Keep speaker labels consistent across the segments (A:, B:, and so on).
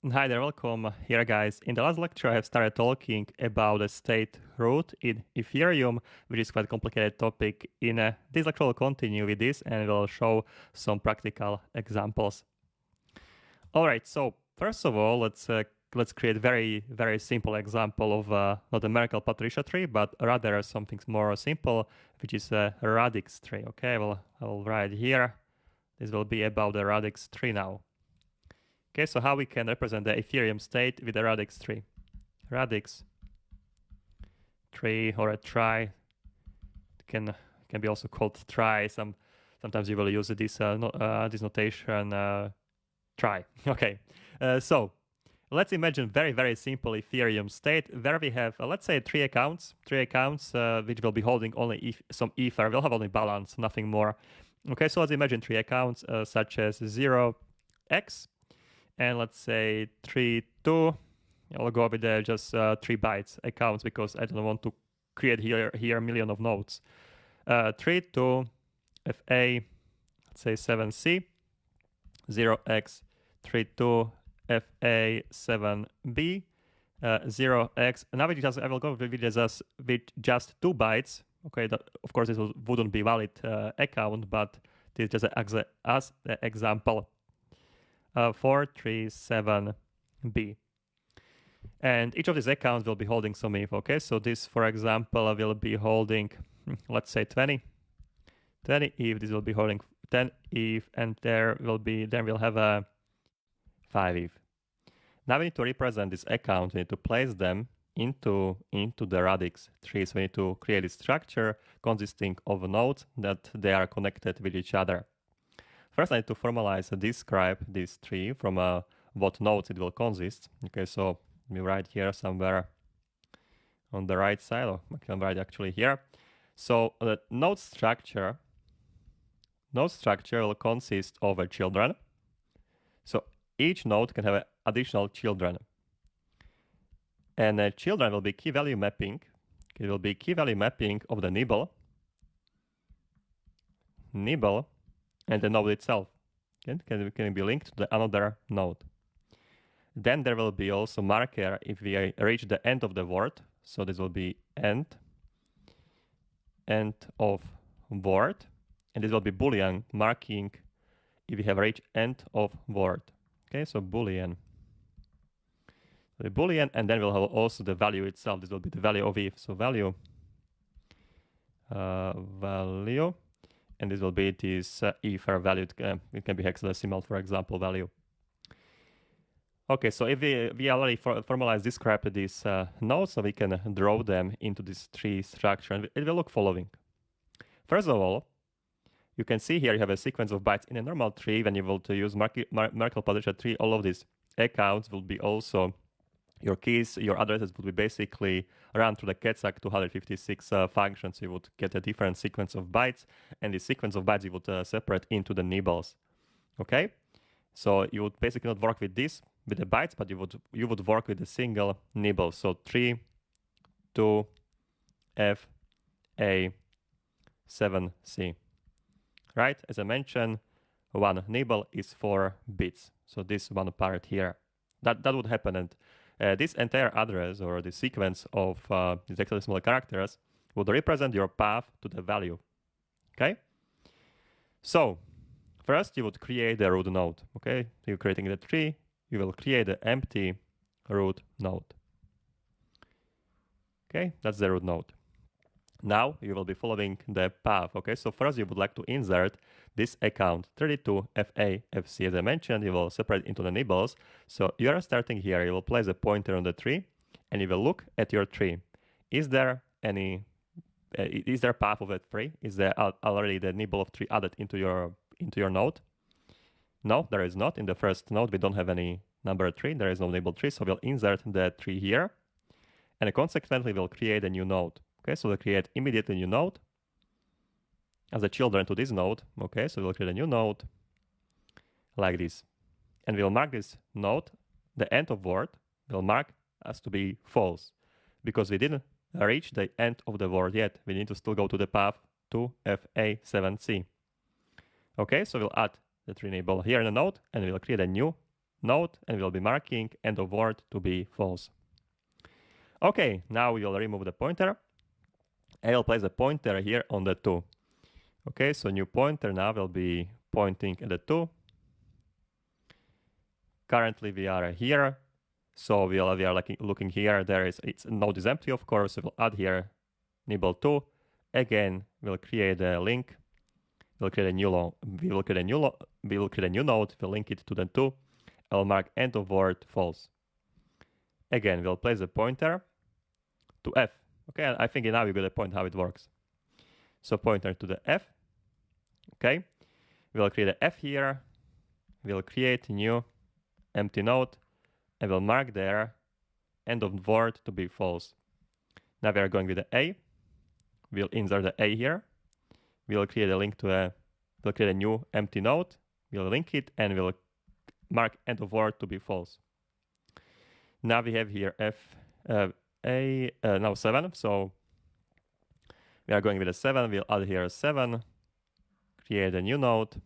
A: Hi there, welcome here guys. In the last lecture I have started talking about the state root in Ethereum, which is quite a complicated topic. In this lecture we'll continue with this and we'll show some practical examples. Alright, so first of all let's create a very simple example of not a Merkle Patricia tree, but rather something more simple, which is a radix tree. Okay, I will write here. This will be about the radix tree now. Okay, so how we can represent the Ethereum state with a radix tree? Radix tree or a trie can be also called trie. Sometimes you will use this notation trie. Okay, so let's imagine very simple Ethereum state where we have let's say three accounts which will be holding only some ether. We'll have only balance, nothing more. Okay, so let's imagine three accounts such as 0x. And let's say 3, 2. I'll go with just 3 bytes accounts because I don't want to create here a million of nodes. 3, 2, FA, let's say 7C, 0x, 3, 2, FA, 7B, 0x. Now I will go with just 2 bytes. Okay, of course this wouldn't be valid account, but this is just as an example. 437B. And each of these accounts will be holding some ETH. Okay, so this, for example, will be holding, let's say 20 ETH. This will be holding 10 ETH, and then we'll have a 5 ETH. Now we need to represent this account. We need to place them into the radix tree. So we need to create a structure consisting of nodes that they are connected with each other. First, I need to formalize and describe this tree from what nodes it will consist. Okay, so we write here somewhere on the right side, or I can write actually here. So the node structure will consist of children. So each node can have additional children. And children will be key value mapping. It will be key value mapping of the nibble and the node itself. Okay? Can be linked to another node. Then there will be also marker if we reach the end of the word. So this will be end of word. And this will be Boolean marking if we have reached end of word. Okay, so Boolean. The Boolean, and then we'll have also the value itself. This will be the value of if. So value. And this will be this ether value. It can be hexadecimal, for example, value. Okay, so if we already formalize described these nodes, so we can draw them into this tree structure, and it will look following. First of all, you can see here you have a sequence of bytes in a normal tree. When you will to use Merkle Patricia tree, all of these accounts will be also your keys, your addresses would be basically run through the Ketzak 256 functions. You would get a different sequence of bytes, and this sequence of bytes you would separate into the nibbles. Okay, so you would basically not work with this with the bytes, but you would work with a single nibble. So 3, 2, F, A, 7, C. Right? As I mentioned, one nibble is 4 bits. So this one part here, that would happen, and this entire address or the sequence of these hexadecimal characters would represent your path to the value. Okay? So first you would create the root node. Okay? You're creating the tree. You will create the empty root node. Okay? That's the root node. Now you will be following the path. Okay? So first you would like to insert this account 32 FA FC. As I mentioned, you will separate into the nibbles. So you are starting here. You will place a pointer on the tree, and you will look at your tree. Is there any? Is there a path of that tree? Is there already the nibble of tree added into your node? No, there is not. In the first node, we don't have any number tree. There is no nibble tree, so we'll insert the tree here, and consequently we'll create a new node. Okay, so we'll create immediately a new node as a children to this node. Okay, so we'll create a new node like this. And we'll mark this node, the end of word, we'll mark as to be false because we didn't reach the end of the word yet. We need to still go to the path to FA7C. Okay, so we'll add the tree nibble here in the node, and we'll create a new node, and we'll be marking end of word to be false. Okay, now we will remove the pointer. I will place a pointer here on the 2. Okay, so new pointer now will be pointing at the 2. Currently we are here, so we are like looking here. Its node is empty, of course. So we'll add here nibble 2. Again, we'll create a link. We'll create a new node. We'll create a new node. We'll link it to the 2. I'll mark end of word false. Again, we'll place a pointer to f. Okay, I think now you get a point how it works. So pointer to the f. Okay, we'll create a f here. We'll create a new empty node, and we'll mark there end of word to be false. Now we are going with the a. We'll insert the a here. We'll create a link to we'll create a new empty node. We'll link it, and we'll mark end of word to be false. Now we have here now 7. So we are going with a 7. We'll add here a 7. Create a new node.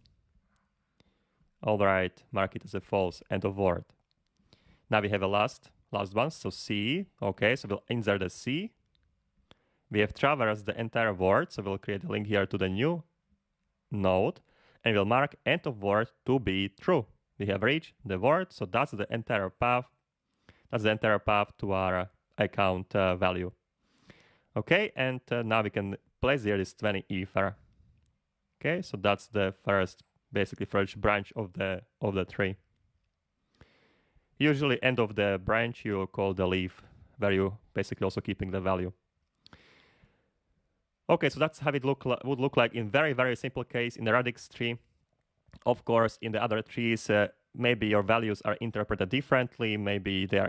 A: All right, mark it as a false, end of word. Now we have a last one, so C. Okay, so we'll insert a C. We have traversed the entire word, so we'll create a link here to the new node, and we'll mark end of word to be true. We have reached the word, so that's the entire path. That's the entire path to our account value. Okay, and now we can place here this 20 ether. Okay, so that's the first branch of the tree. Usually end of the branch you call the leaf, where you basically also keeping the value. Okay, so that's how it would look like in very, very simple case in the radix tree. Of course, in the other trees, maybe your values are interpreted differently. Maybe they are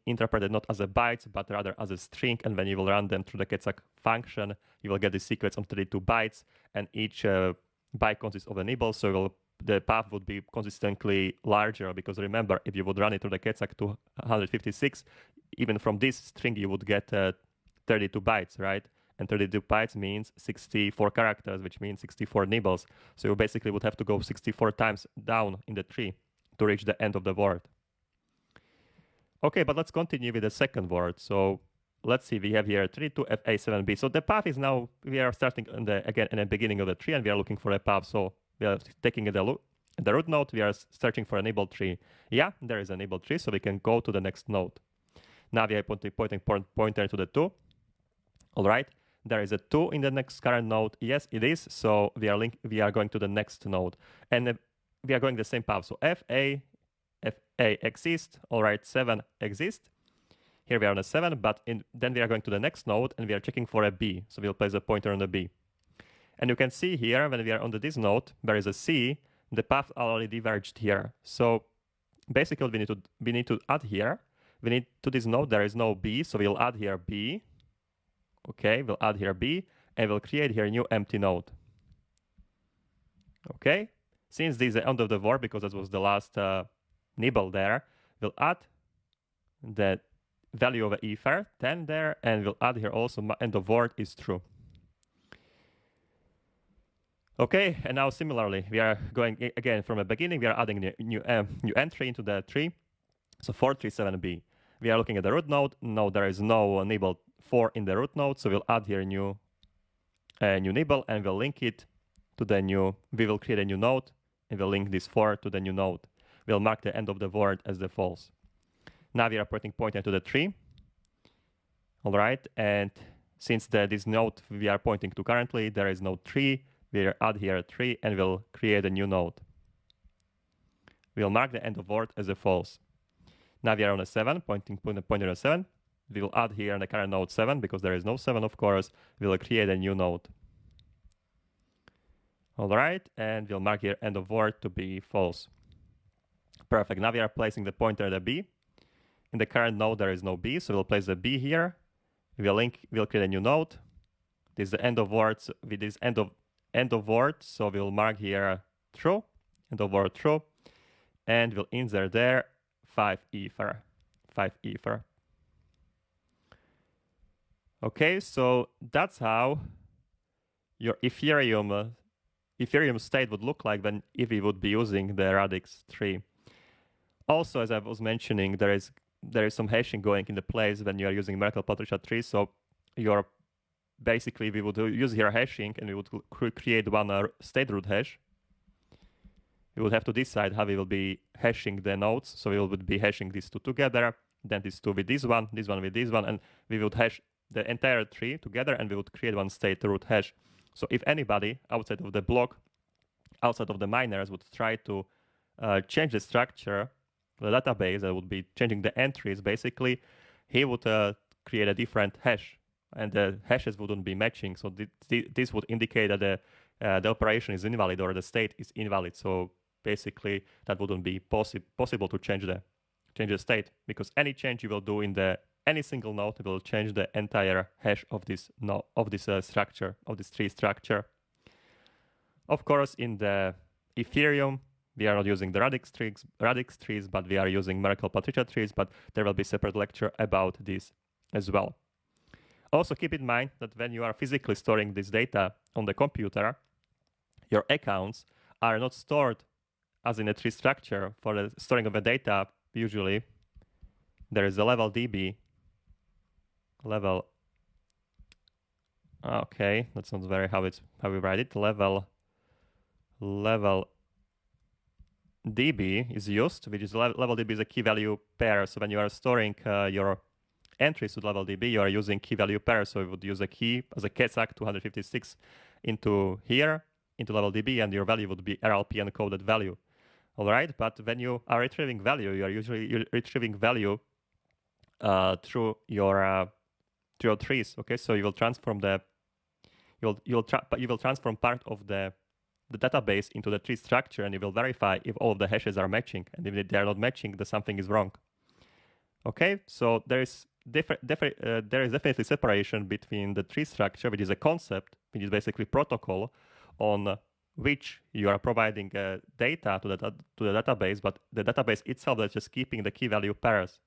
A: interpreted not as a bytes, but rather as a string. And when you will run them through the Ketzak function, you will get the sequence of 32 bytes, and each byte consists of a nibble, so the path would be consistently larger, because remember, if you would run it through the Ketzak 256, even from this string you would get 32 bytes, right? And 32 bytes means 64 characters, which means 64 nibbles. So you basically would have to go 64 times down in the tree to reach the end of the word. Okay, but let's continue with the second word. So let's see, we have here 32FA7B. So the path is now, we are starting again in the beginning of the tree, and we are looking for a path. So we are taking the root node, we are searching for a nibble tree. Yeah, there is a nibble tree, so we can go to the next node. Now we are pointing pointer to the 2. All right, there is a 2 in the next current node. Yes, it is. So we are going to the next node, and we are going the same path. So FA exists. All right, 7 exists. Here we are on a 7, but then we are going to the next node, and we are checking for a B. So we'll place a pointer on the B. And you can see here, when we are on this node, there is a C, the path already diverged here. So basically we need to add here. We need to this node, there is no B, so we'll add here B. Okay, we'll add here B, and we'll create here a new empty node. Okay, since this is the end of the word, because that was the last nibble there, we'll add the value of ether 10 there, and we'll add here also end of word is true. Okay, and now similarly, we are going again from the beginning, we are adding the new entry into the tree. So 437B. We are looking at the root node. No, there is no nibble 4 in the root node, so we'll add here a new nibble, and we'll link it to the new, we will create a new node, and we'll link this 4 to the new node. We'll mark the end of the word as the false. Now we are putting pointer to the tree. All right, and since this node we are pointing to currently, there is no tree, we'll add here a tree, and we'll create a new node. We'll mark the end of word as a false. Now we are on a 7, pointing pointer at 7. We will add here in the current node 7, because there is no 7, of course. We'll create a new node. All right, and we'll mark here end of word to be false. Perfect. Now we are placing the pointer at the B. In the current node, there is no B, so we'll place the B here. We'll create a new node. This is the end of words with this end of word, so we'll mark here true, end of word true, and we'll insert there 5 ether. Okay, so that's how your Ethereum state would look like if we would be using the radix tree. Also, as I was mentioning, there is some hashing going in the place when you are using Merkle-Patricia tree. So you're basically, we would use here hashing, and we would create one state root hash. We would have to decide how we will be hashing the nodes. So we would be hashing these two together, then these two with this one with this one, and we would hash the entire tree together, and we would create one state root hash. So if anybody outside of the block, outside of the miners, would try to change the structure, the database, that would be changing the entries, basically, he would create a different hash, and the hashes wouldn't be matching. So this would indicate that the operation is invalid or the state is invalid. So basically, that wouldn't be possible to change the state, because any change you will do in any single node will change the entire hash of this structure, of this tree structure. Of course, in the Ethereum, we are not using the Radix trees, but we are using Merkle-Patricia trees, but there will be a separate lecture about this as well. Also, keep in mind that when you are physically storing this data on the computer, your accounts are not stored as in a tree structure. For the storing of the data, usually there is a level DB. Okay, that's not very how we write it. Level DB is used, which is level DB is a key value pair. So when you are storing your entries to level DB, you are using key value pair. So you would use a key as a KESAC 256 into level DB, and your value would be RLP encoded value. All right, but when you are retrieving value, you are usually retrieving value through your trees. Okay, so you will transform you will transform part of the database into the tree structure, and you will verify if all of the hashes are matching, and if they are not matching, then something is wrong. Okay, so there is definitely separation between the tree structure, which is a concept, which is basically protocol on which you are providing data to the database, but the database itself is just keeping the key value pairs.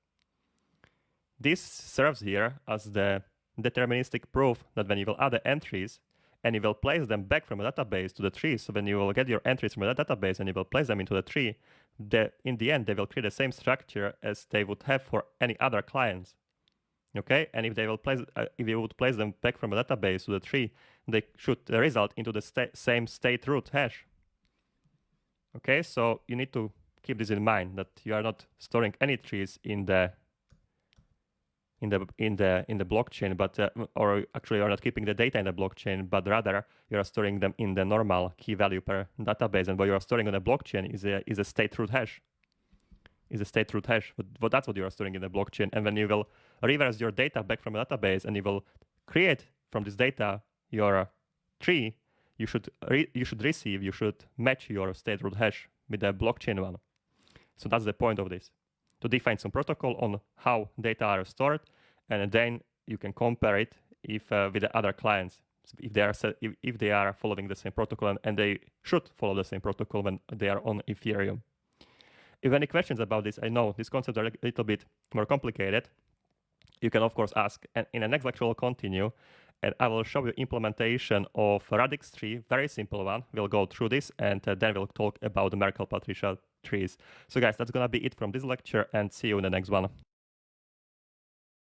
A: This serves here as the deterministic proof that when you will add the entries and you will place them back from a database to the tree, so when you will get your entries from a database and you will place them into the tree, in the end they will create the same structure as they would have for any other clients. Okay, and if you would place them back from a database to the tree, they should result into the same state root hash. Okay, so you need to keep this in mind, that you are not storing any trees in the blockchain, but or actually you are not keeping the data in the blockchain, but rather you are storing them in the normal key value per database, and what you are storing on the blockchain is a state root hash. But that's what you are storing in the blockchain. And when you will reverse your data back from a database and you will create from this data your tree, you should match your state root hash with the blockchain one. So that's the point of this, to define some protocol on how data are stored, and then you can compare it with the other clients, if they are following the same protocol, and they should follow the same protocol when they are on Ethereum. If any questions about this, I know these concepts are a little bit more complicated. You can, of course, ask. And in the next lecture, we'll continue, and I will show you implementation of Radix tree, very simple one. We'll go through this, and then we'll talk about the Merkle-Patricia trees. So guys, that's going to be it from this lecture, and see you in the next one.